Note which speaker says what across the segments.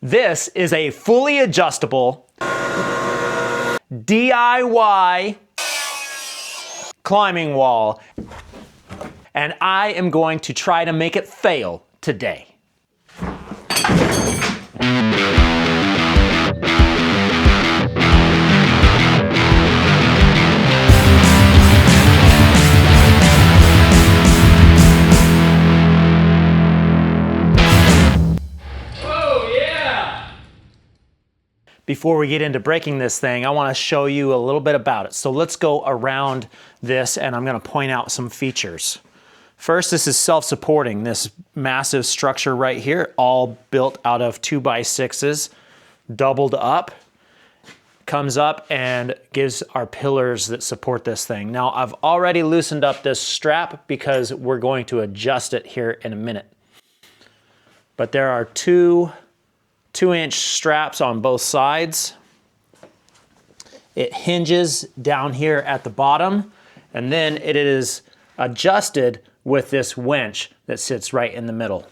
Speaker 1: This is a fully adjustable DIY climbing wall, and I am going to try to make it fail today. Before we get into breaking this thing, I want to show you a little bit about it. So let's go around this and I'm going to point out some features. First, this is self-supporting, this massive structure right here, all built out of 2x6s, doubled up, comes up and gives our pillars that support this thing. Now, I've already loosened up this strap because we're going to adjust it here in a minute. But there are two 2-inch straps on both sides. It hinges down here at the bottom, and then it is adjusted with this winch that sits right in the middle.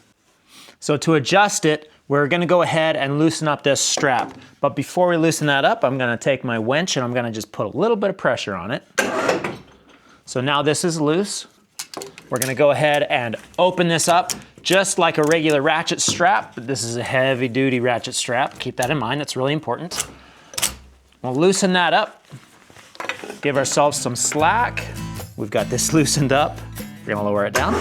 Speaker 1: So to adjust it, we're gonna go ahead and loosen up this strap. But before we loosen that up, I'm gonna take my winch and I'm gonna just put a little bit of pressure on it. So now this is loose. We're gonna go ahead and open this up just like a regular ratchet strap, but this is a heavy duty ratchet strap. Keep that in mind, that's really important. We'll loosen that up, give ourselves some slack. We've got this loosened up. We're gonna lower it down.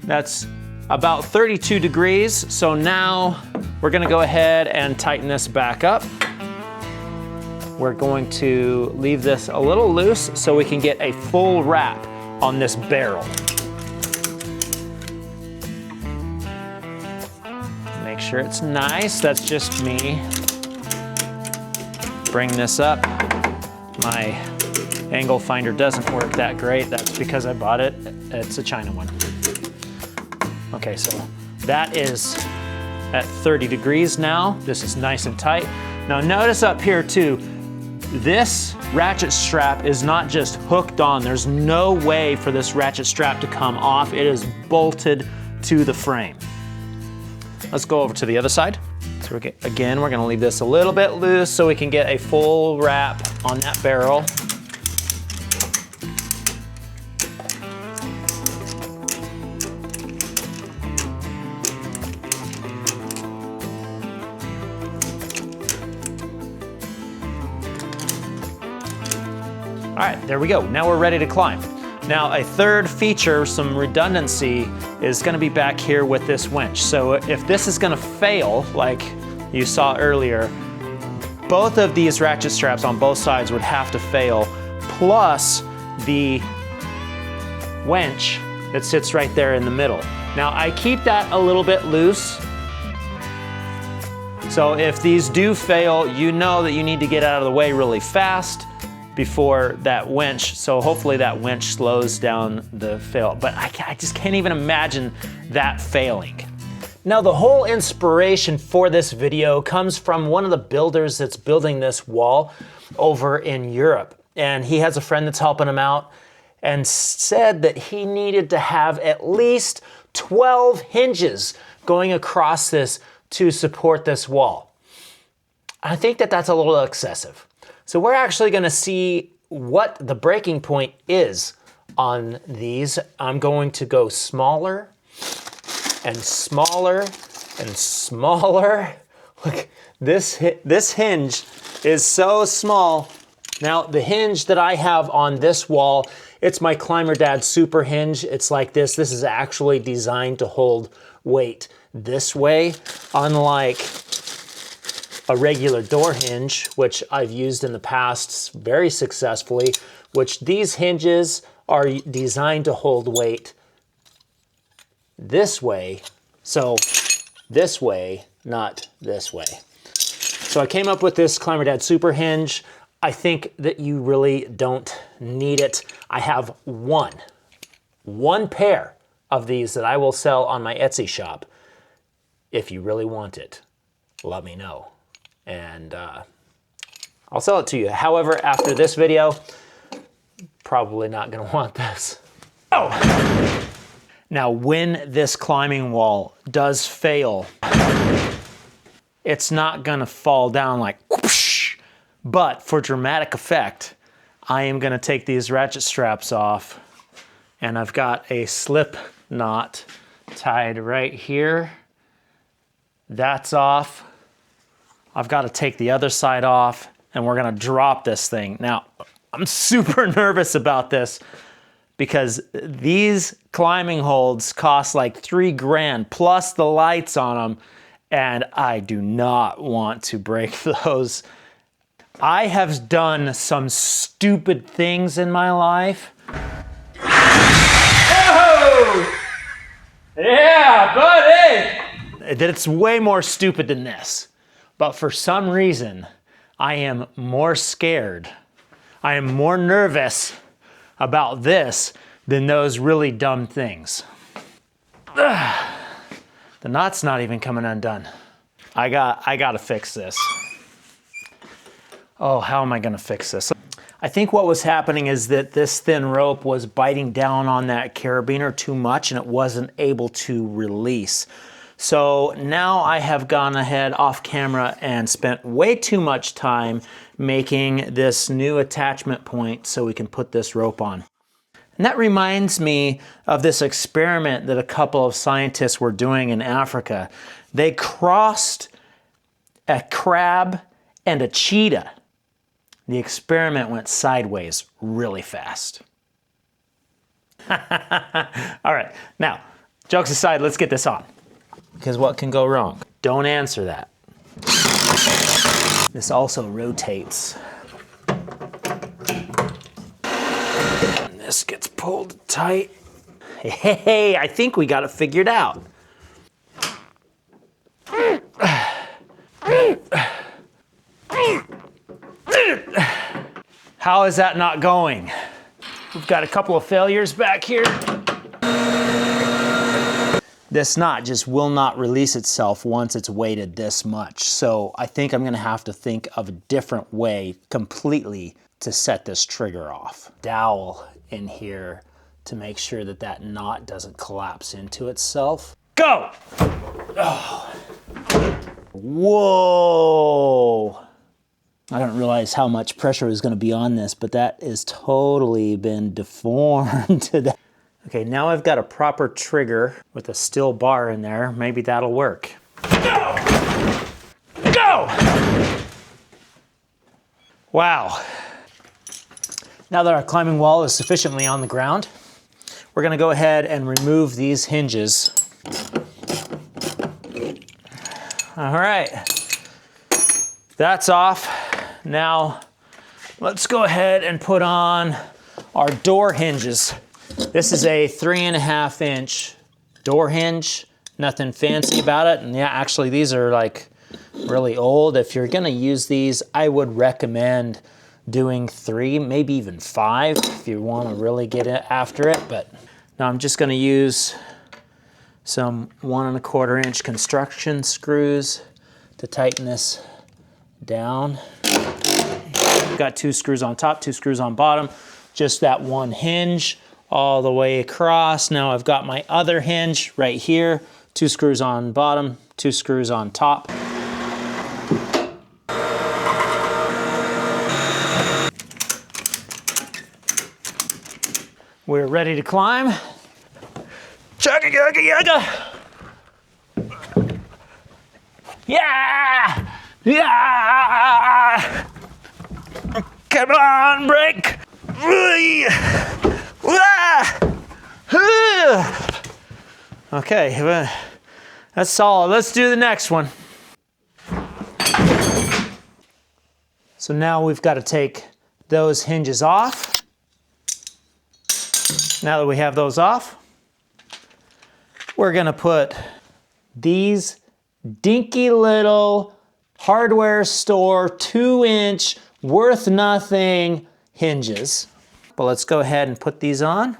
Speaker 1: That's about 32 degrees, so now we're gonna go ahead and tighten this back up. We're going to leave this a little loose so we can get a full wrap on this barrel. Make sure it's nice, that's just me. Bring this up. My angle finder doesn't work that great. That's because I bought it. It's a China one. Okay, so that is at 30 degrees now. This is nice and tight. Now notice up here too, this ratchet strap is not just hooked on. There's no way for this ratchet strap to come off. It is bolted to the frame. Let's go over to the other side. So again, we're gonna leave this a little bit loose so we can get a full wrap on that barrel. All right, there we go. Now we're ready to climb. Now a third feature, some redundancy, is gonna be back here with this winch. So if this is gonna fail, like you saw earlier, both of these ratchet straps on both sides would have to fail, plus the winch that sits right there in the middle. Now I keep that a little bit loose. So if these do fail, you know that you need to get out of the way really fast before that winch, so hopefully that winch slows down the fail. But I just can't even imagine that failing. Now the whole inspiration for this video comes from one of the builders that's building this wall over in Europe. And he has a friend that's helping him out and said that he needed to have at least 12 hinges going across this to support this wall. I think that that's a little excessive. So we're actually gonna see what the breaking point is on these. I'm going to go smaller and smaller and smaller. Look, this hinge is so small. Now the hinge that I have on this wall, it's my Climber Dad Super Hinge. It's like this. This is actually designed to hold weight this way, unlike a regular door hinge, which I've used in the past very successfully, which these hinges are designed to hold weight this way. So this way, not this way. So I came up with this Climber Dad Super Hinge. I think that you really don't need it. I have one pair of these that I will sell on my Etsy shop. If you really want it, let me know. And I'll sell it to you. However, after this video, probably not gonna want this. Oh! Now, when this climbing wall does fail, it's not gonna fall down like whoosh, but for dramatic effect, I am gonna take these ratchet straps off, and I've got a slip knot tied right here. That's off. I've got to take the other side off, and we're gonna drop this thing. Now, I'm super nervous about this because these climbing holds cost like $3 grand plus the lights on them, and I do not want to break those. I have done some stupid things in my life. Oh! Yeah, buddy! That it's way more stupid than this. But for some reason, I am more scared. I am more nervous about this than those really dumb things. Ugh. The knot's not even coming undone. I gotta fix this. Oh, how am I gonna fix this? I think what was happening is that this thin rope was biting down on that carabiner too much and it wasn't able to release. So now I have gone ahead off camera and spent way too much time making this new attachment point so we can put this rope on. And that reminds me of this experiment that a couple of scientists were doing in Africa. They crossed a crab and a cheetah. The experiment went sideways really fast. All right, now, jokes aside, let's get this on. Because what can go wrong? Don't answer that. This also rotates. And this gets pulled tight. Hey, I think we got it figured out. How is that not going? We've got a couple of failures back here. This knot just will not release itself once it's weighted this much. So I think I'm gonna have to think of a different way completely to set this trigger off. Dowel in here to make sure that that knot doesn't collapse into itself. Go! Oh. Whoa! I don't realize how much pressure is gonna be on this, but that is totally been deformed to that. Okay, now I've got a proper trigger with a steel bar in there. Maybe that'll work. Go! Go! Wow. Now that our climbing wall is sufficiently on the ground, we're gonna go ahead and remove these hinges. All right, that's off. Now, let's go ahead and put on our door hinges. This is a 3.5 inch door hinge, nothing fancy about it. And yeah, actually these are like really old. If you're gonna use these, I would recommend doing 3, maybe even 5 if you wanna really get after it. But now I'm just gonna use some 1.25 inch construction screws to tighten this down. Got 2 screws on top, 2 screws on bottom, just that one hinge all the way across. Now I've got my other hinge right here, 2 screws on bottom, 2 screws on top. We're ready to climb. Chugga yugga yugga! Yeah! Yeah! Come on, break! Okay, that's solid. Let's do the next one. So now we've got to take those hinges off. Now that we have those off, we're gonna put these dinky little hardware store 2 inch worth nothing hinges. But let's go ahead and put these on.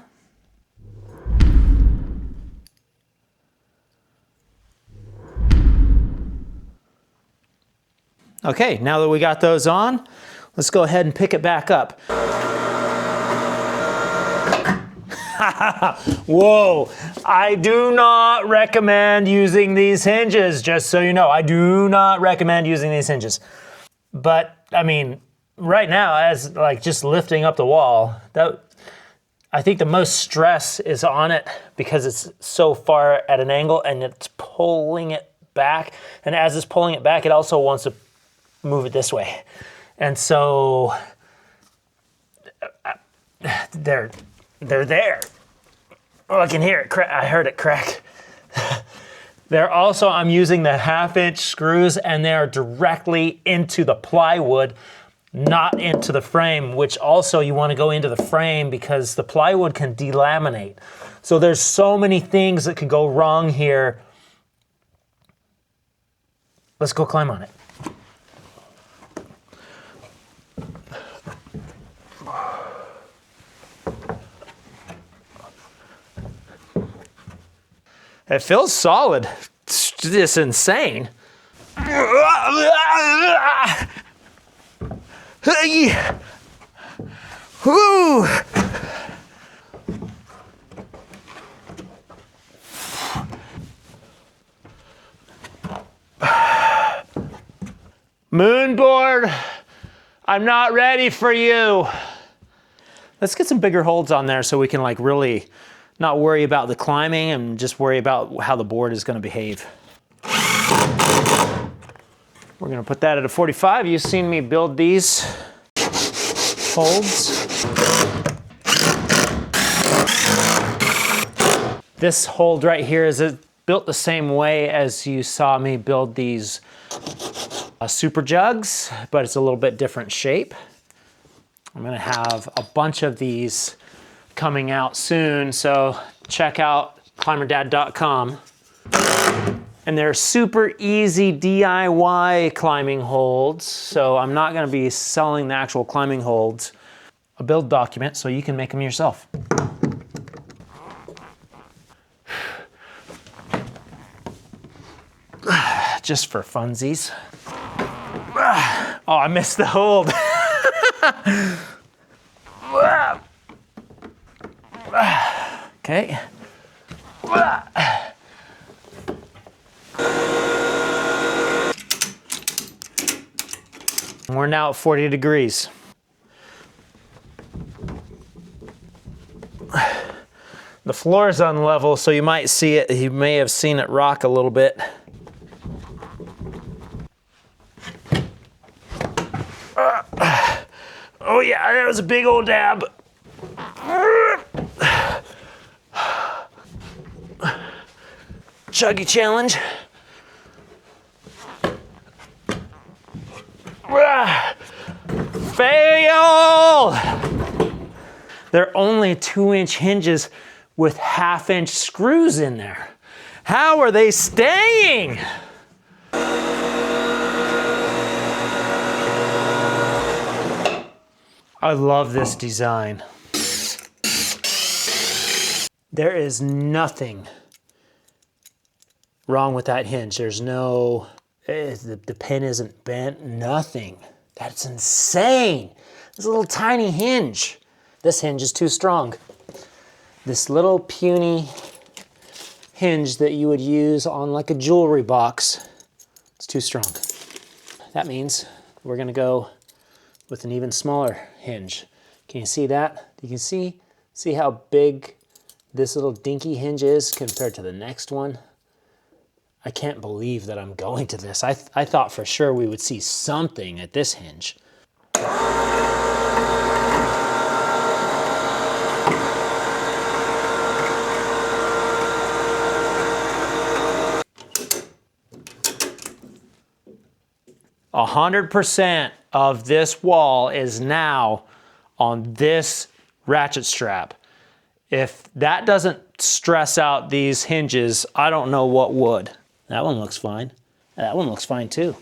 Speaker 1: Okay, now that we got those on, let's go ahead and pick it back up. Whoa, I do not recommend using these hinges, just so you know. I do not recommend using these hinges. But, I mean, right now, as like just lifting up the wall, I think the most stress is on it because it's so far at an angle and it's pulling it back. And as it's pulling it back, it also wants to move it this way. And so they're there. Oh, I can hear it crack. I heard it crack. They're also, I'm using the 1/2-inch screws and they are directly into the plywood, not into the frame, which also you want to go into the frame because the plywood can delaminate. So there's so many things that could go wrong here. Let's go climb on it. It feels solid. It's just insane. Woo! Moonboard, I'm not ready for you. Let's get some bigger holds on there so we can like really not worry about the climbing and just worry about how the board is gonna behave. We're gonna put that at a 45. You've seen me build these holds. This hold right here is built the same way as you saw me build these super jugs, but it's a little bit different shape. I'm gonna have a bunch of these coming out soon, so check out climberdad.com. And they're super easy DIY climbing holds, so I'm not gonna be selling the actual climbing holds. A build document so you can make them yourself. Just for funsies. Oh, I missed the hold. Okay. We're now at 40 degrees. The floor is unlevel, so you might see it, you may have seen it rock a little bit. Oh yeah, that was a big old dab. Chuggy challenge. Fail! They're only 2-inch hinges with 1/2-inch screws in there. How are they staying? I love this design. There is nothing wrong with that hinge. There's no, the pin isn't bent, nothing. That's insane. This little tiny hinge. This hinge is too strong. This little puny hinge that you would use on like a jewelry box, it's too strong. That means we're gonna go with an even smaller hinge. Can you see that? You can see how big this little dinky hinge is compared to the next one? I can't believe that I'm going to this. I thought for sure we would see something at this hinge. A 100% of this wall is now on this ratchet strap. If that doesn't stress out these hinges, I don't know what would. That one looks fine. That one looks fine too.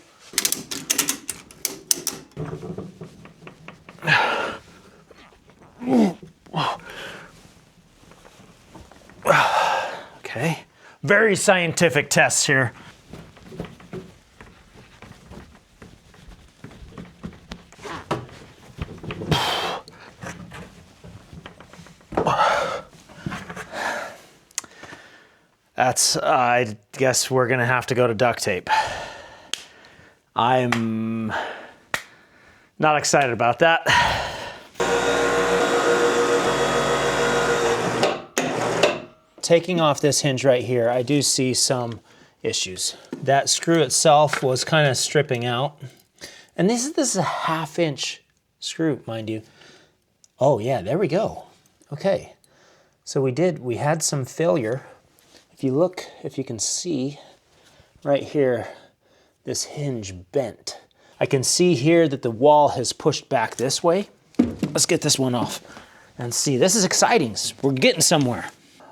Speaker 1: Okay, very scientific tests here. I guess we're gonna have to go to duct tape. I'm not excited about that. Taking off this hinge right here, I do see some issues. That screw itself was kind of stripping out. And this is a 1/2 inch screw, mind you. Oh yeah, there we go. Okay, so we had some failure. If you look, if you can see right here, this hinge bent. I can see here that the wall has pushed back this way. Let's get this one off and see. This is exciting. We're getting somewhere.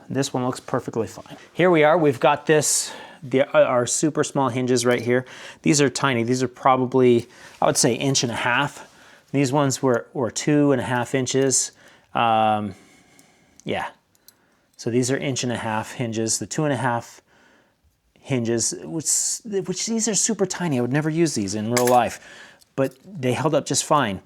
Speaker 1: This one looks perfectly fine. Here we are. We've got this, our super small hinges right here. These are tiny. These are probably, I would say, 1.5 inches. These ones were 2.5 inches. Yeah. So these are 1.5 inch hinges. The 2.5 hinges, which these are super tiny. I would never use these in real life, but they held up just fine.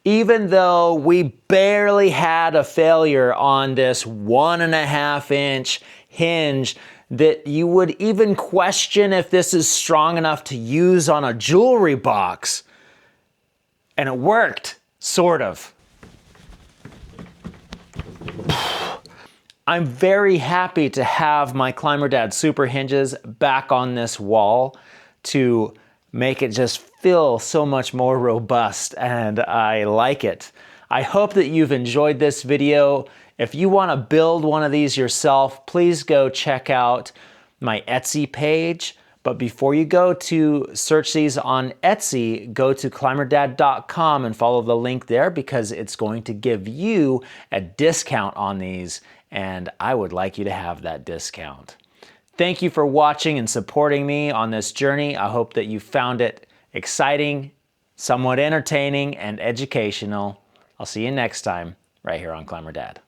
Speaker 1: Even though we barely had a failure on this 1.5 inch hinge that you would even question if this is strong enough to use on a jewelry box. And it worked, sort of. I'm very happy to have my CLIIMBER super hinges back on this wall to make it just feel so much more robust, and I like it. I hope that you've enjoyed this video. If you want to build one of these yourself, please go check out my Etsy page. But before you go to search these on Etsy, go to CLIIMBERDAD.com and follow the link there, because it's going to give you a discount on these, and I would like you to have that discount. Thank you for watching and supporting me on this journey. I hope that you found it exciting, somewhat entertaining, and educational. I'll see you next time right here on CLIIMBER Dad.